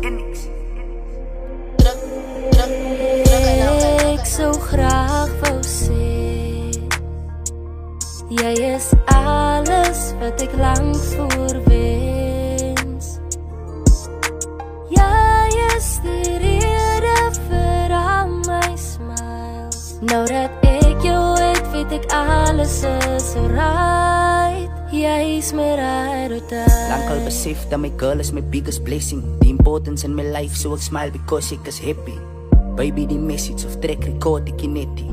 Ek sou graag wou sê jy is alles wat ek lang voorwens. Jy is die rede vir al my smiles. Nou dat ek jou het, weet ek alles is alright. Jy is my ride or die. Lang al besef dat my girl is my biggest blessing. The importance in my life, so ek smile because ek is happy. Baby, die message of track record ek net nie.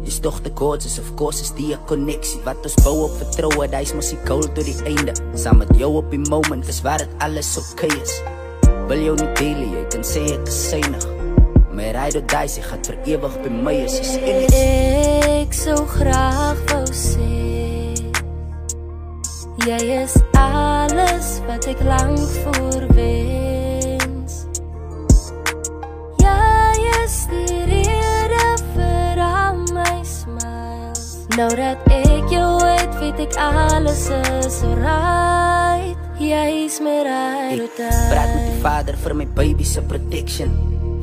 Dis toch de gorgeous, of course is die 'n connectie. Wat ons bou op vertrouwe, die is mos die goal tot die einde. Saam met jou op die moment, is waar het alles okay is. Wil jou nie deel, jy kan sê ek is synig. My ride or die, sy gaat vir ewig by my is enige. Ek sou graag wou sê jy is alles wat ek lang voorwens. Jy is die rede vir al my smiles. Nou dat ek jou het, weet ek alles is alright. Jy is my ride or die. Praat met die vader vir my baby se protection.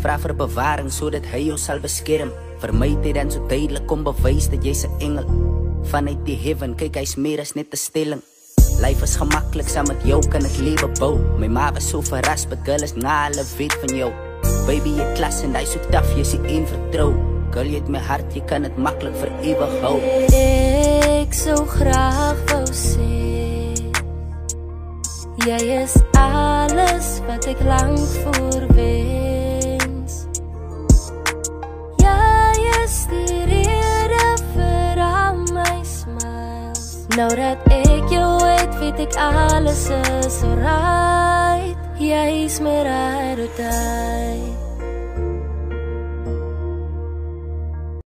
Vra vir bewaring sodat hy jou sal beskerm. Vir my het hy dan so duidelik om bewys dat jy's 'n engel. Vanuit die heaven, kyk hy's meer as net 'n stelling. Life is gemakkelijk, saam met jou kan ek lewe bou. My ma was so verras, but girl is na alle weet van jou. Baby, jy klas en die soek taf, jy is die een vertrouw. Girl, jy het my hart, jy kan het makkelijk vir ewig hou. Ek sou graag wou sê jy is alles wat ek lang voorwens. Jy is die rede vir al my smiles. Nou dat ek jou het, weet ek alles is alright. Jy is my ride or die.